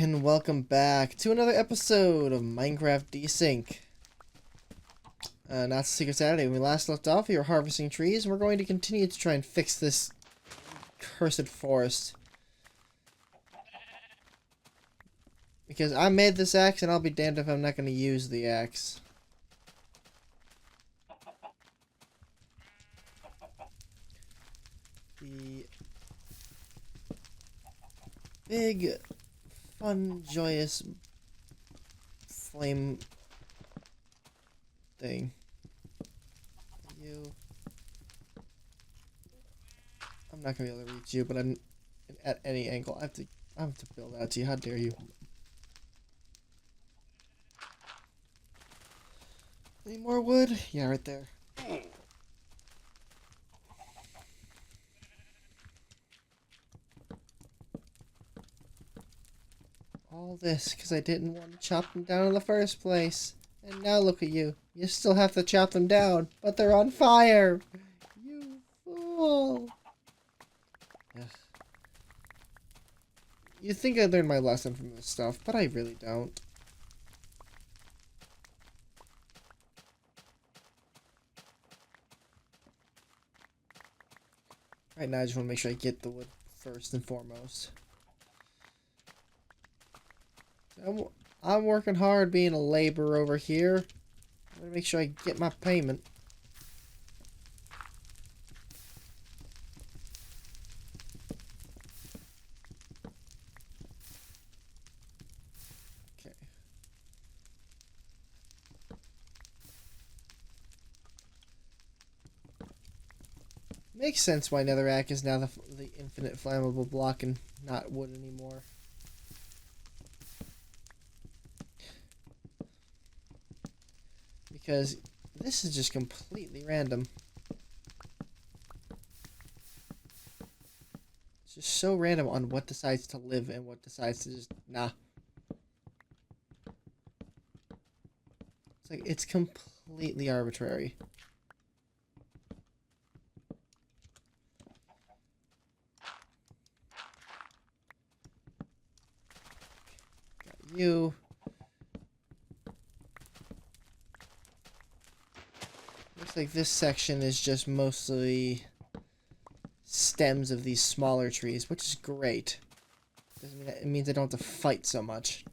and welcome back to another episode of Minecraft Desync. Not Secret Saturday. When we last left off, we were harvesting trees, and we're going to continue to try and fix this cursed forest. Because I made this axe, and I'll be damned if I'm not going to use the axe. The big, fun, joyous flame thing. I'm not gonna be able to reach you, but I'm at any angle. I have to build out to you. How dare you? Any more wood? Yeah, right there. All this because I didn't want to chop them down in the first place. And now look at you. You still have to chop them down, but they're on fire. You fool. Ugh. You'd think I'd learn my lesson from this stuff, but I really don't. Right now I just want to make sure I get the wood first and foremost. I'm working hard being a laborer over here. I'm gonna make sure I get my payment. Okay. Makes sense why netherrack is now the infinite flammable block and not wood anymore. Because this is just completely random. It's just so random on what decides to live and what decides to just, nah. It's like, it's completely arbitrary. Got you. Looks like this section is just mostly stems of these smaller trees, which is great. Doesn't mean it means I don't have to fight so much.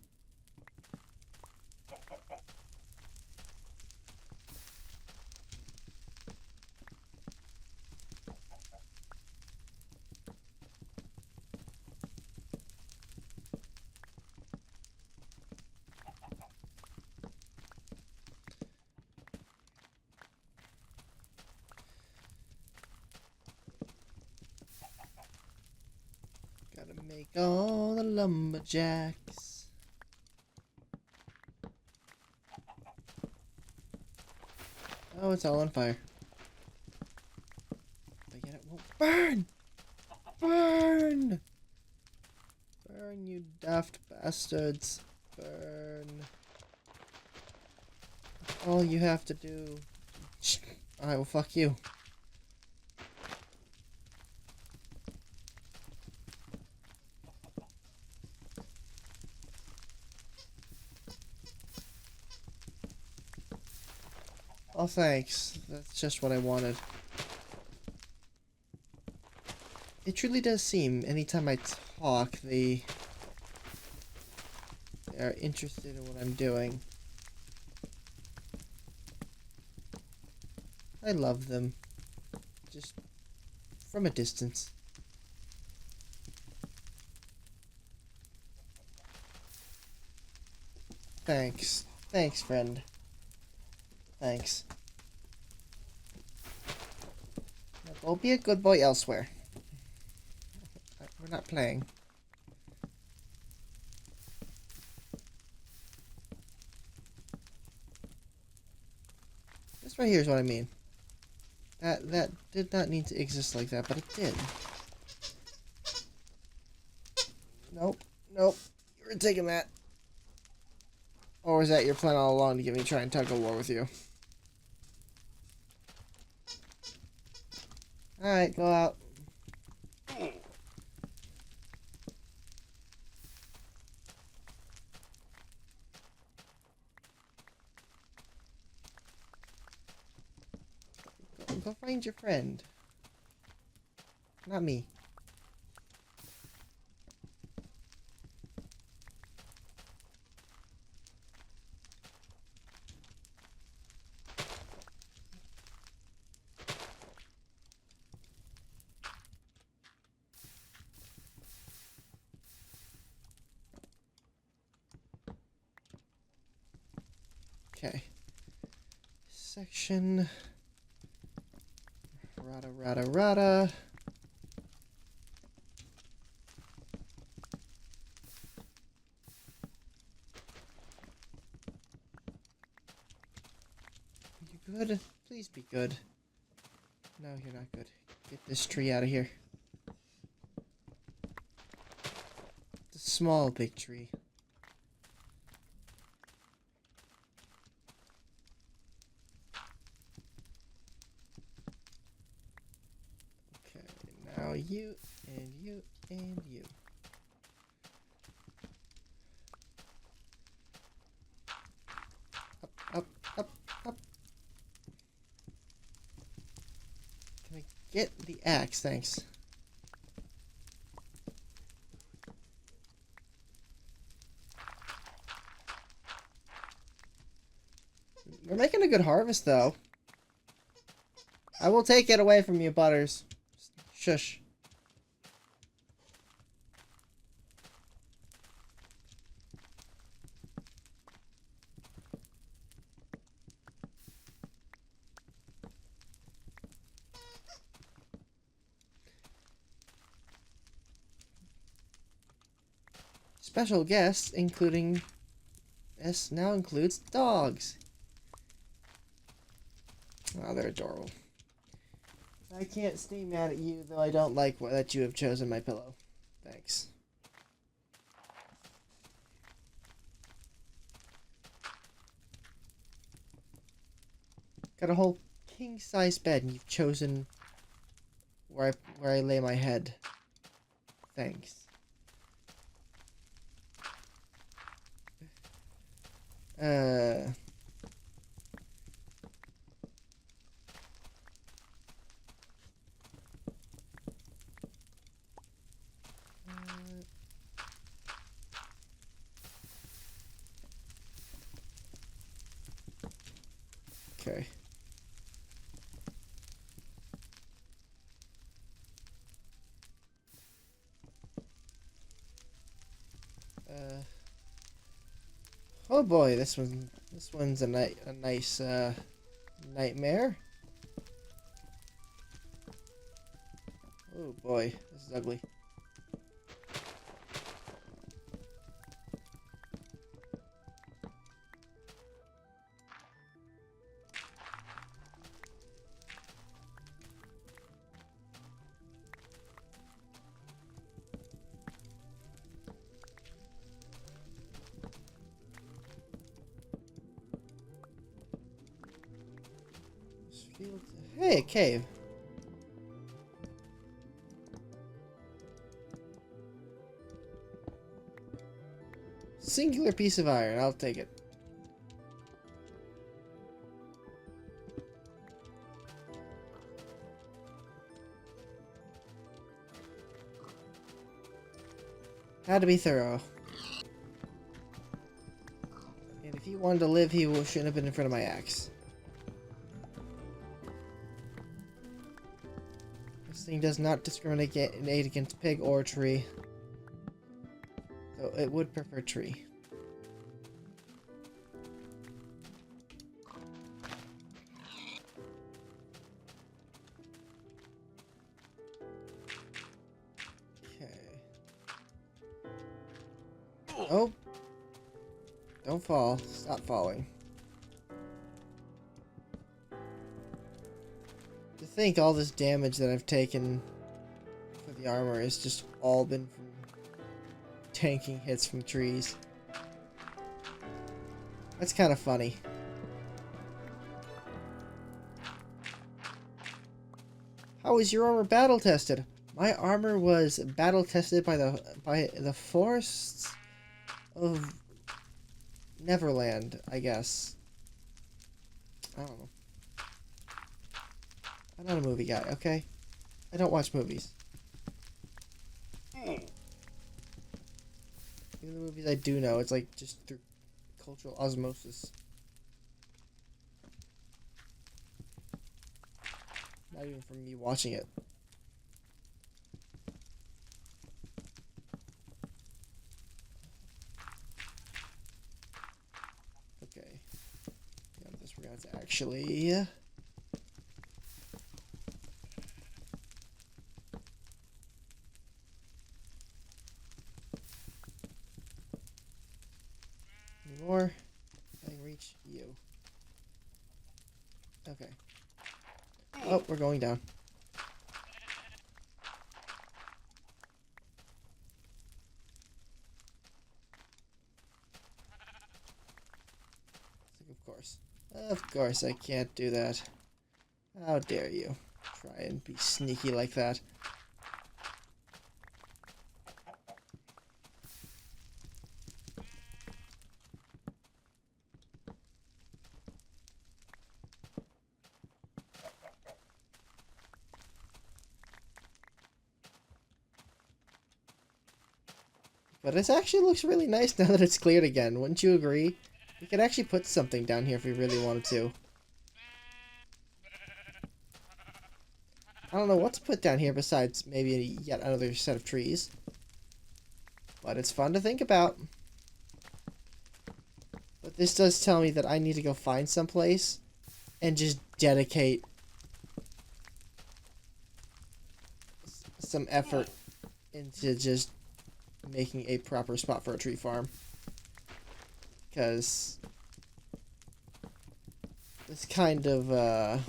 Gotta make all the lumberjacks. Oh, it's all on fire. But yet it won't burn! Burn! Burn, you daft bastards. Burn. All you have to do... Alright, well, fuck you. Oh, thanks. That's just what I wanted. It truly does seem, anytime I talk, they are interested in what I'm doing. I love them. Just from a distance. Thanks. Thanks, friend. Thanks. Now go be a good boy elsewhere. We're not playing. This right here is what I mean. That did not need to exist like that, but it did. Nope. Nope. You were taking that. Or was that your plan all along to get me to try and tug of war with you? Alright, go out. Go find your friend. Not me. Okay. Section. Rada. You good? Please be good. No, you're not good. Get this tree out of here. It's a small big tree. Okay, now you and you and you. Up. Can I get the axe? Thanks. We're making a good harvest, though. I will take it away from you, Butters. Shush. Special guests, including... This now includes dogs. Oh, they're adorable. I can't stay mad at you, though I don't like that you have chosen my pillow. Thanks. Got a whole king-size bed, and you've chosen where I lay my head. Thanks. Okay. Oh boy, this one's a nice nightmare. Oh boy, this is ugly. Hey, a cave. Singular piece of iron, I'll take it. Had to be thorough. And if he wanted to live, he shouldn't have been in front of my axe. This thing does not discriminate against pig or tree. So it would prefer tree. Oh! Don't fall. Stop falling. To think all this damage that I've taken for the armor has just all been from tanking hits from trees. That's kind of funny. How was your armor battle tested? My armor was battle tested by the forests of Neverland, I guess. I don't know. I'm not a movie guy, okay? I don't watch movies. Even the movies I do know, it's like just through cultural osmosis. Not even from me watching it. Okay. Yeah, this we're going to actually... More. I can reach you. Okay. Oh, we're going down. Of course. Of course I can't do that. How dare you try and be sneaky like that. But this actually looks really nice now that it's cleared again. Wouldn't you agree? We could actually put something down here if we really wanted to. I don't know what to put down here besides maybe yet another set of trees. But it's fun to think about. But this does tell me that I need to go find someplace and just dedicate some effort into just making a proper spot for a tree farm. Because this kind of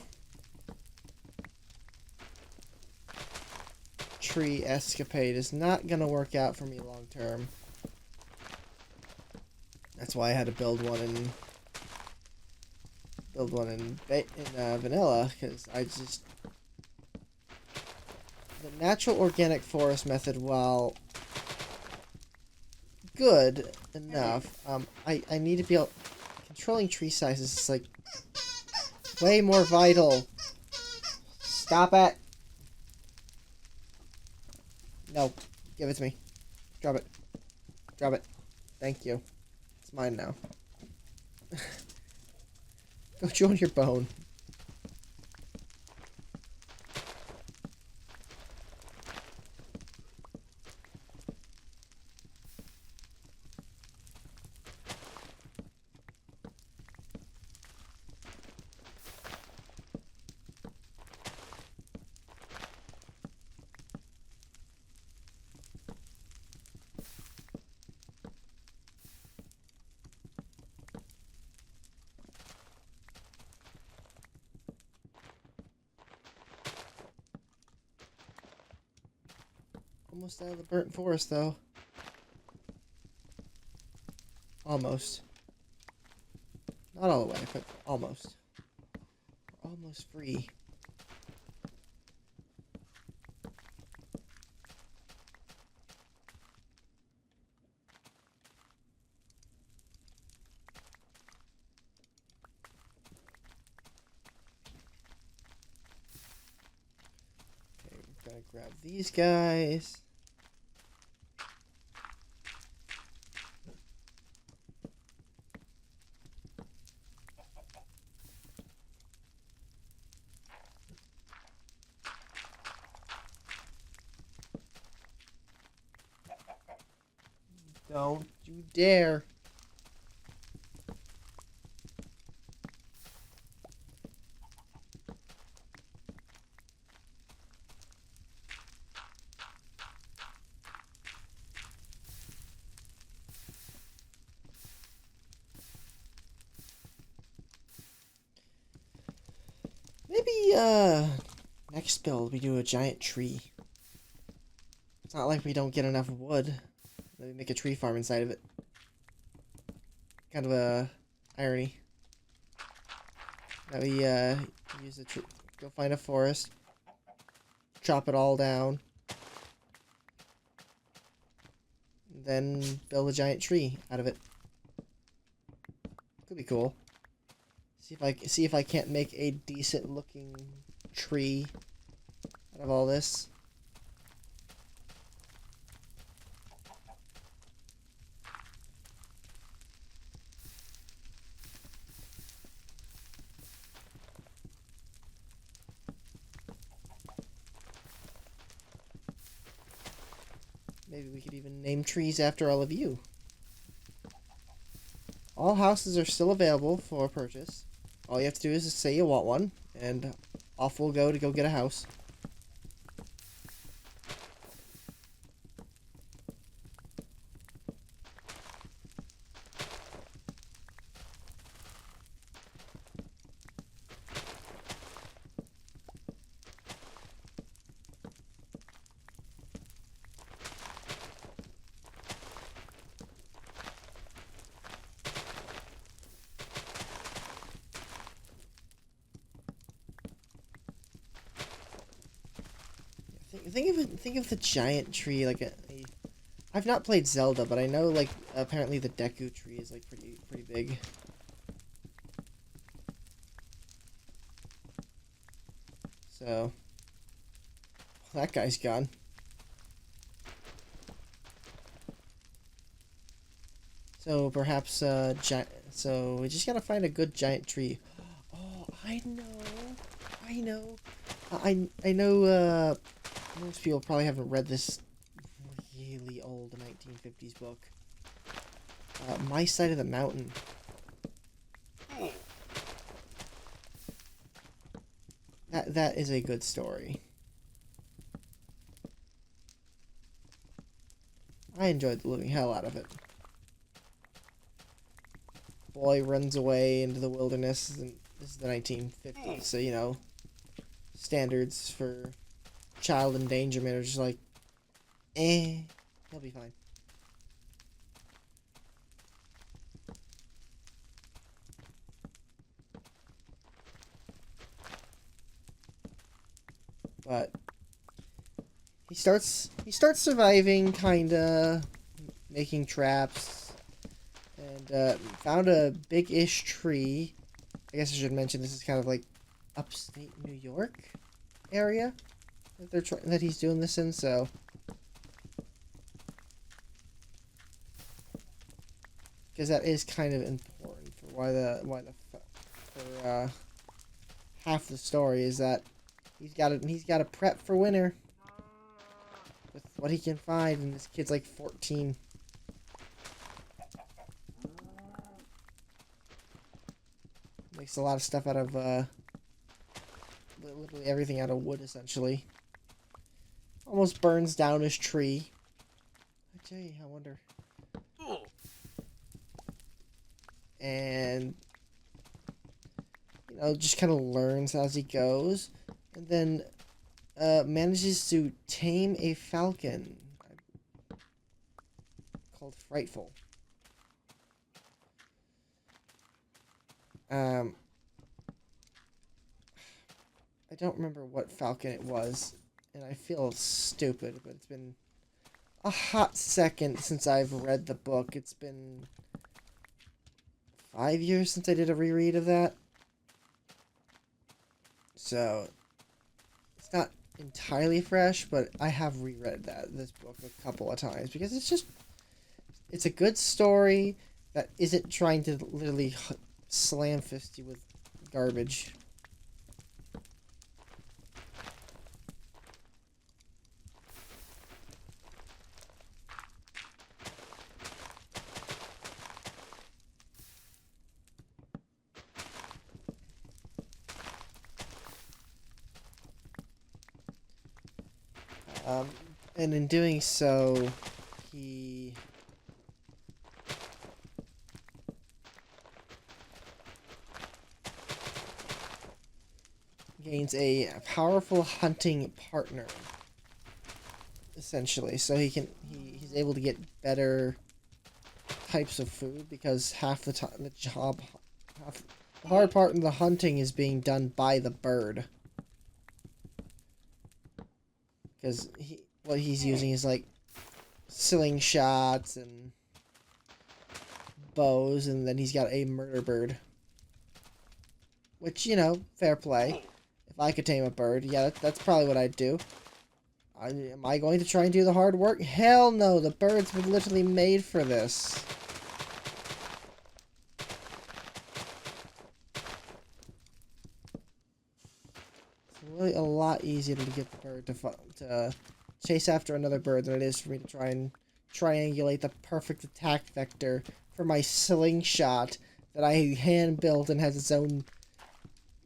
tree escapade is not gonna work out for me long term. That's why I had to build one in vanilla, because I just the natural organic forest method, while good enough, I need to be able controlling tree sizes is like way more vital. Stop it. No, give it to me. Drop it. Drop it. Thank you. It's mine now. Go join your bone. Almost out of the burnt forest, though. Almost. Not all the way, but almost. We're almost free. Okay, we're gonna grab these guys. Don't you dare. Maybe, next build we do a giant tree. It's not like we don't get enough wood. Let me make a tree farm inside of it. Kind of a irony. That we, use a tree. Go find a forest. Chop it all down. Then build a giant tree out of it. Could be cool. See if I can't make a decent looking tree out of all this. Maybe we could even name trees after all of you. All houses are still available for purchase. All you have to do is say you want one, and off we'll go to go get a house. Think of the giant tree like I've not played Zelda, but I know like apparently the Deku tree is like pretty big. So that guy's gone. So perhaps so we just gotta find a good giant tree. Oh, I know. I know most people probably haven't read this really old 1950s book. My Side of the Mountain. That is a good story. I enjoyed the living hell out of it. Boy runs away into the wilderness, and this is the 1950s, so you know, standards for child endangerment are just like, he'll be fine. But he starts surviving, kinda making traps, and found a big-ish tree. I guess I should mention this is kind of like upstate New York area that he's doing this in, so because that is kind of important for half the story is that he's got to prep for winter with what he can find, and this kid's like 14. Makes a lot of stuff out of literally everything out of wood, essentially. Almost burns down his tree. Gee, I wonder. And you know, just kind of learns as he goes, and then manages to tame a falcon called Frightful. I don't remember what falcon it was, and I feel stupid, but it's been a hot second since I've read the book. It's been 5 years since I did a reread of that. So it's not entirely fresh, but I have reread this book a couple of times because it's a good story that isn't trying to literally slam fist you with garbage. And in doing so, he gains a powerful hunting partner, essentially. So he's able to get better types of food because half the time the hard part in the hunting is being done by the bird. Because what he's using is like slingshots and bows, and then he's got a murder bird. Which, you know, fair play. If I could tame a bird, yeah, that's probably what I'd do. Am I going to try and do the hard work? Hell no, the birds were literally made for this. It's really a lot easier to get the bird to chase after another bird than it is for me to try and triangulate the perfect attack vector for my slingshot that I hand built and has its own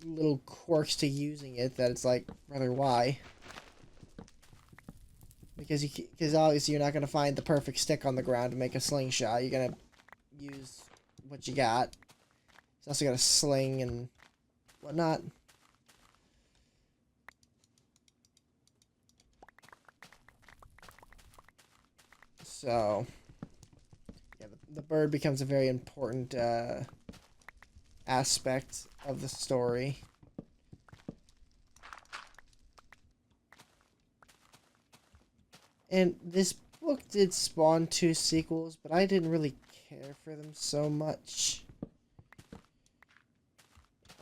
little quirks to using it that it's like, brother, why? Because obviously you're not going to find the perfect stick on the ground to make a slingshot. You're going to use what you got. It's also got a sling and whatnot. So, yeah, the bird becomes a very important aspect of the story. And this book did spawn 2 sequels, but I didn't really care for them so much.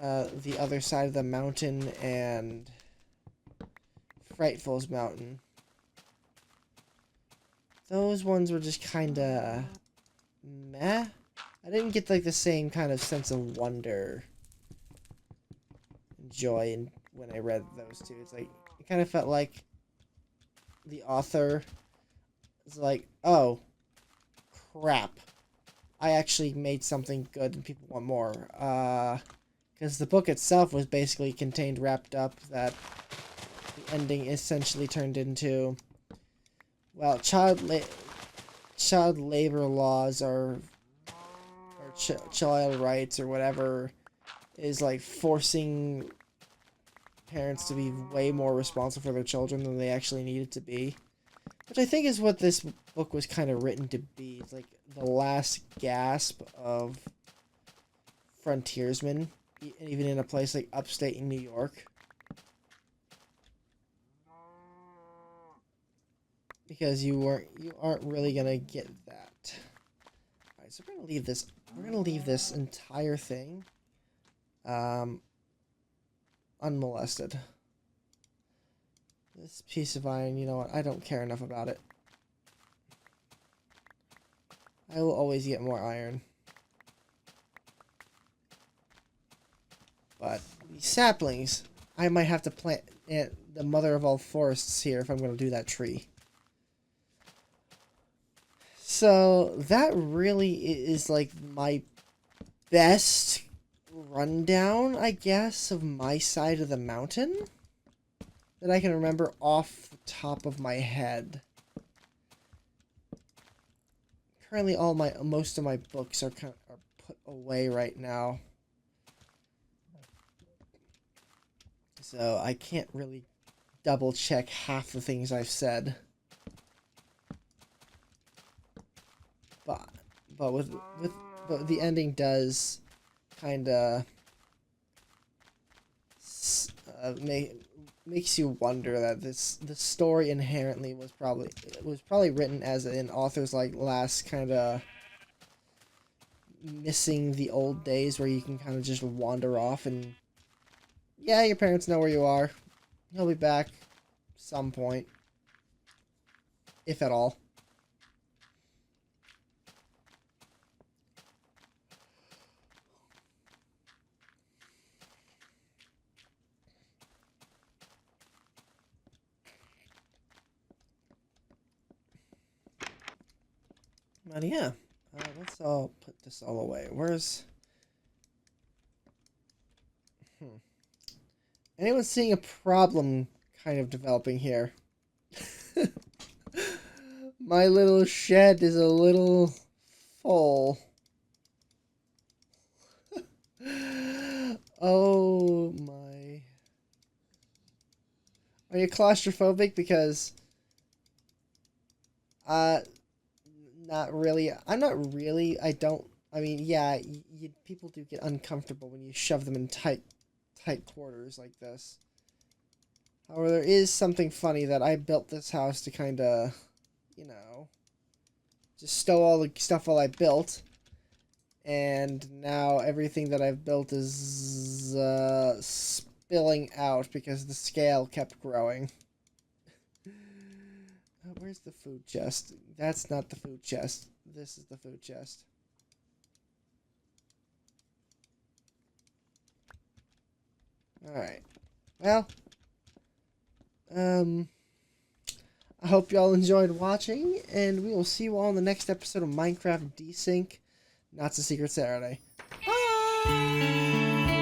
The Other Side of the Mountain and Frightful's Mountain. Those ones were just kinda meh. I didn't get like the same kind of sense of wonder and joy when I read those two. It's like, it kind of felt like the author is like, oh, crap. I actually made something good and people want more. Because the book itself was basically wrapped up that the ending essentially turned into, well, child labor laws or child rights or whatever is like forcing parents to be way more responsible for their children than they actually needed to be. Which I think is what this book was kind of written to be. It's like the last gasp of frontiersmen, even in a place like upstate in New York. Because you aren't really gonna get that. Alright, so we're gonna leave this entire thing unmolested. This piece of iron, you know what, I don't care enough about it. I will always get more iron. But these saplings, I might have to plant the mother of all forests here if I'm going to do that tree. So that really is like my best rundown, I guess, of my side of the mountain that I can remember off the top of my head. Currently, most of my books are put away right now, so I can't really double check half the things I've said. But the ending does kind of makes you wonder that the story inherently was probably written as an author's like last kind of missing the old days where you can kind of just wander off and yeah, your parents know where you are. He'll be back some point, if at all. But yeah, let's all put this all away. Where's... Anyone seeing a problem kind of developing here? My little shed is a little full. Oh my. Are you claustrophobic? Because not really. I'm not really. I mean, yeah, people do get uncomfortable when you shove them in tight quarters like this. However, there is something funny that I built this house to kind of, you know, just stow all the stuff while I built. And now everything that I've built is spilling out because the scale kept growing. Where's the food chest? That's not the food chest. This is the food chest. Alright. Well, I hope y'all enjoyed watching, and we will see you all in the next episode of Minecraft Desync. Not so Secret Saturday. Bye!